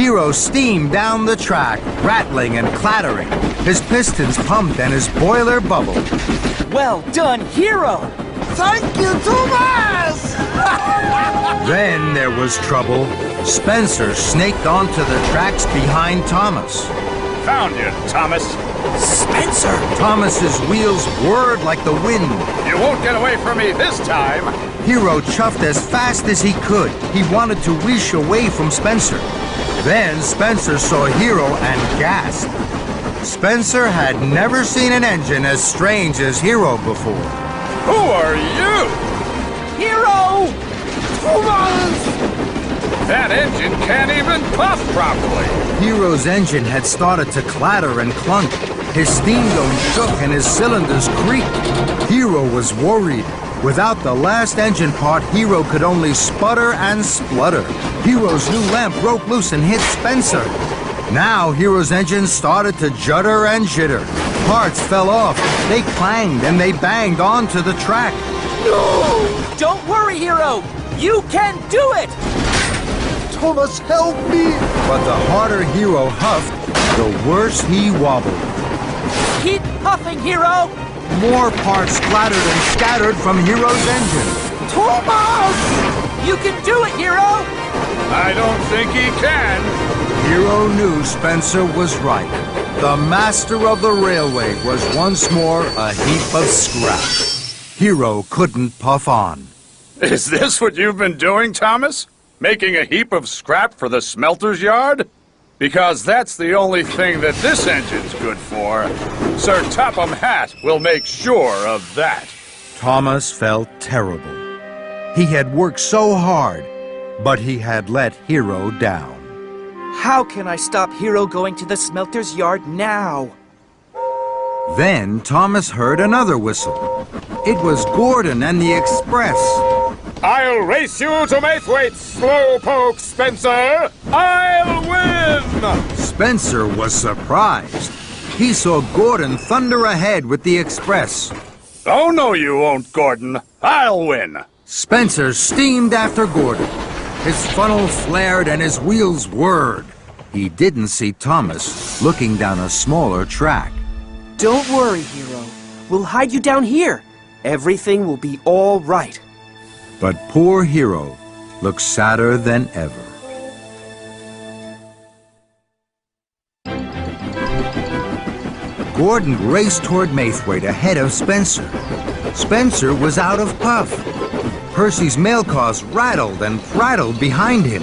Hero steamed down the track, rattling and clattering. His pistons pumped and his boiler bubbled. Well done, Hero! Thank you, Thomas! Then there was trouble. Spencer snaked onto the tracks behind Thomas. Found you, Thomas. Spencer! Thomas's wheels whirred like the wind. You won't get away from me this time. Hero chuffed as fast as he could. He wanted to whoosh away from Spencer. Then Spencer saw Hero and gasped. Spencer had never seen an engine as strange as Hero before. Who are you? Hero! Thomas! That engine can't even puff properly. Hero's engine had started to clatter and clunk. His steam dome shook and his cylinders creaked. Hero was worried. Without the last engine part, Hero could only sputter and splutter. Hero's new lamp broke loose and hit Spencer. Now Hero's engine started to judder and jitter. Parts fell off. They clanged and they banged onto the track. No! Don't worry, Hero! You can do it! Thomas, help me! But the harder Hero huffed, the worse he wobbled. Keep puffing, Hero! More parts splattered and scattered from Hero's engine. Thomas! You can do it, Hero! I don't think he can. Hero knew Spencer was right. The master of the railway was once more a heap of scrap. Hero couldn't puff on. Is this what you've been doing, Thomas? Making a heap of scrap for the smelter's yard? Because that's the only thing that this engine's good for. Sir Topham Hatt will make sure of that. Thomas felt terrible. He had worked so hard, but he had let Hero down. How can I stop Hero going to the smelter's yard now? Then Thomas heard another whistle. It was Gordon and the Express. I'll race you to Maithwaite, slowpoke, Spencer! I'll win! Spencer was surprised. He saw Gordon thunder ahead with the Express. Oh, no, you won't, Gordon. I'll win. Spencer steamed after Gordon. His funnel flared and his wheels whirred. He didn't see Thomas looking down a smaller track. Don't worry, Hero. We'll hide you down here. Everything will be all right. But poor Hero looked sadder than ever. Gordon raced toward Maithwaite ahead of Spencer. Spencer was out of puff. Percys Mail cars rattled and prattled behind him.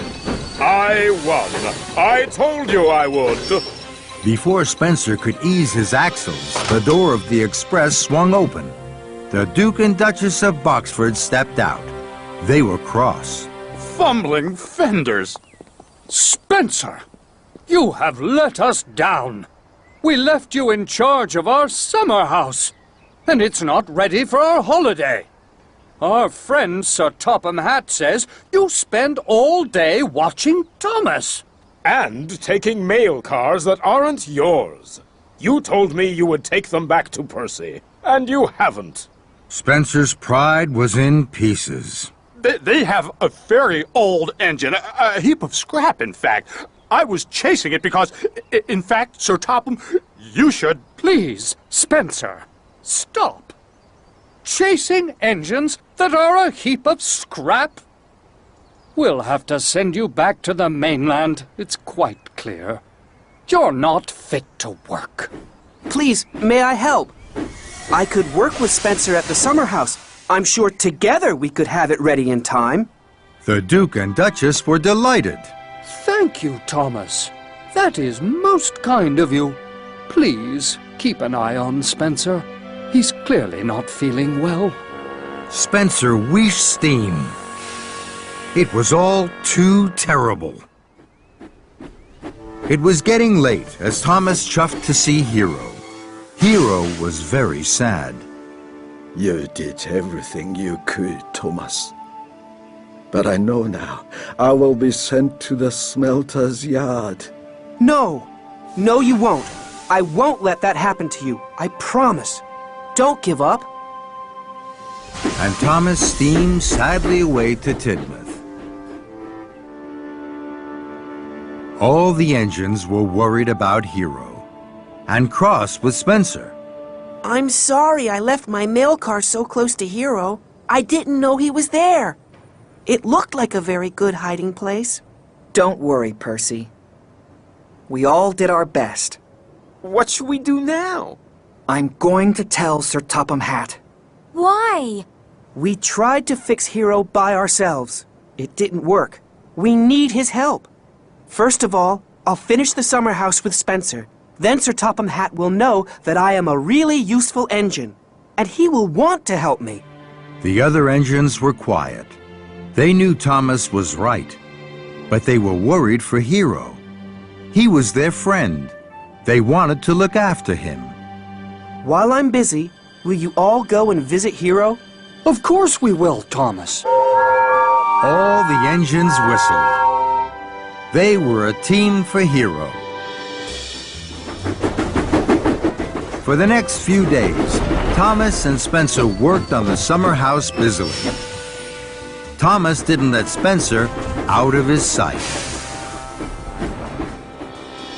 I won. I told you I would. Before Spencer could ease his axles, the door of the Express swung open. The Duke and Duchess of Boxford stepped out. They were cross. Fumbling fenders. Spencer, you have let us down. We left you in charge of our summer house, and it's not ready for our holiday. Our friend Sir Topham Hatt says you spend all day watching Thomas. And taking mail cars that aren't yours. You told me you would take them back to Percy, and you haven't. Spencer's pride was in pieces. They have a very old engine, a heap of scrap, in fact. I was chasing it because, in fact, Sir Topham, you should... Please, Spencer, stop. Chasing engines that are a heap of scrap? We'll have to send you back to the mainland, it's quite clear. You're not fit to work. Please, may I help? I could work with Spencer at the summer house. I'm sure together we could have it ready in time. The Duke and Duchess were delighted. Thank you, Thomas. That is most kind of you. Please, keep an eye on Spencer. He's clearly not feeling well. Spencer wheeshed steam. It was all too terrible. It was getting late as Thomas chuffed to see Hero. Hero was very sad. You did everything you could, Thomas. But I know now I will be sent to the smelter's yard. No. No, you won't. I won't let that happen to you. I promise. Don't give up. And Thomas steamed sadly away to Tidmouth. All the engines were worried about Hero and cross with Spencer. I'm sorry I left my mail car so close to Hero. I didn't know he was there. It looked like a very good hiding place. Don't worry, Percy. We all did our best. What should we do now? I'm going to tell Sir Topham Hatt. Why? We tried to fix Hero by ourselves. It didn't work. We need his help. First of all, I'll finish the summer house with Spencer. Then Sir Topham Hatt will know that I am a really useful engine, and he will want to help me. The other engines were quiet. They knew Thomas was right, but they were worried for Hero. He was their friend. They wanted to look after him. While I'm busy, will you all go and visit Hero? Of course we will, Thomas. All the engines whistled. They were a team for Hero. For the next few days, Thomas and Spencer worked on the summer house busily. Thomas didn't let Spencer out of his sight.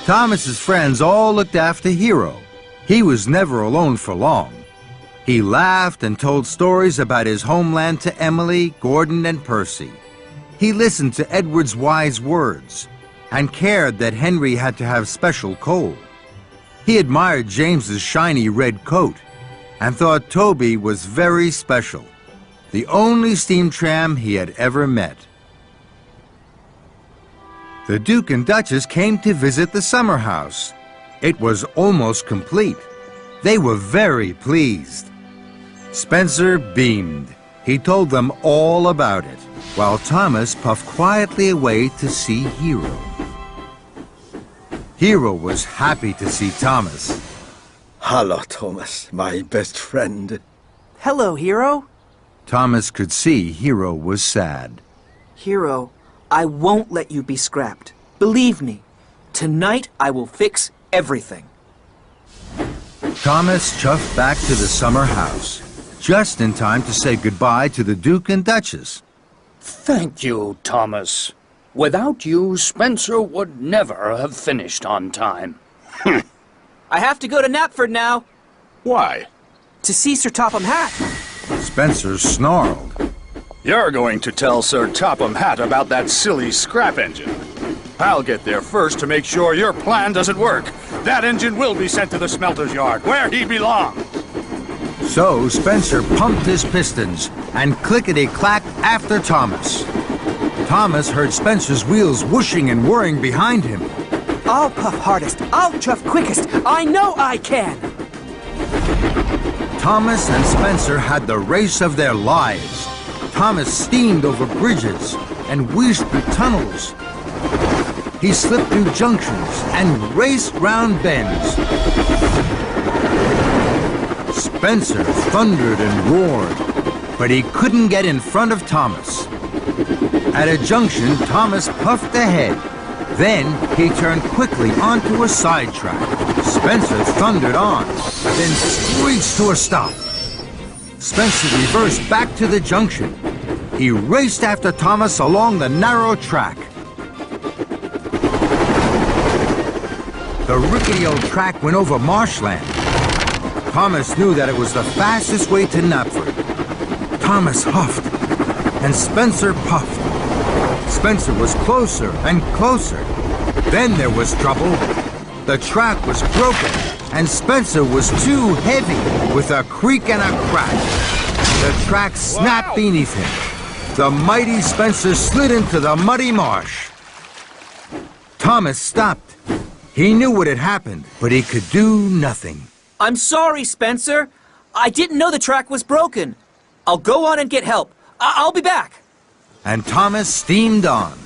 Thomas's friends all looked after Hero. He was never alone for long. He laughed and told stories about his homeland to Emily, Gordon, and Percy. He listened to Edward's wise words and cared that Henry had to have special coal. He admired James's shiny red coat and thought Toby was very special, the only steam tram he had ever met. The Duke and Duchess came to visit the summer house. It was almost complete. They were very pleased. Spencer beamed. He told them all about it, while Thomas puffed quietly away to see Hero. Hero was happy to see Thomas. Hello, Thomas, my best friend. Hello, Hero. Thomas could see Hero was sad. Hero, I won't let you be scrapped. Believe me, tonight I will fix everything. Thomas chuffed back to the summer house, just in time to say goodbye to the Duke and Duchess. Thank you, Thomas. Without you, Spencer would never have finished on time. I have to go to Knapford now. Why? To see Sir Topham Hatt. Spencer snarled. You're going to tell Sir Topham Hatt about that silly scrap engine. I'll get there first to make sure your plan doesn't work. That engine will be sent to the smelter's yard, where he belongs. So Spencer pumped his pistons and clickety-clacked after Thomas. Thomas heard Spencer's wheels whooshing and whirring behind him. I'll puff hardest. I'll chuff quickest. I know I can. Thomas and Spencer had the race of their lives. Thomas steamed over bridges and whizzed through tunnels. He slipped through junctions and raced round bends. Spencer thundered and roared, but he couldn't get in front of Thomas. At a junction, Thomas puffed ahead. Then he turned quickly onto a sidetrack. Spencer thundered on, then screeched to a stop. Spencer reversed back to the junction. He raced after Thomas along the narrow track. The rickety old track went over marshland. Thomas knew that it was the fastest way to Knapford. Thomas huffed, and Spencer puffed. Spencer was closer and closer. Then there was trouble. The track was broken, and Spencer was too heavy. With a creak and a crack, the track snapped beneath him. The mighty Spencer slid into the muddy marsh. Thomas stopped. He knew what had happened, but he could do nothing. I'm sorry, Spencer. I didn't know the track was broken. I'll go on and get help. I'll be back. And Thomas steamed on.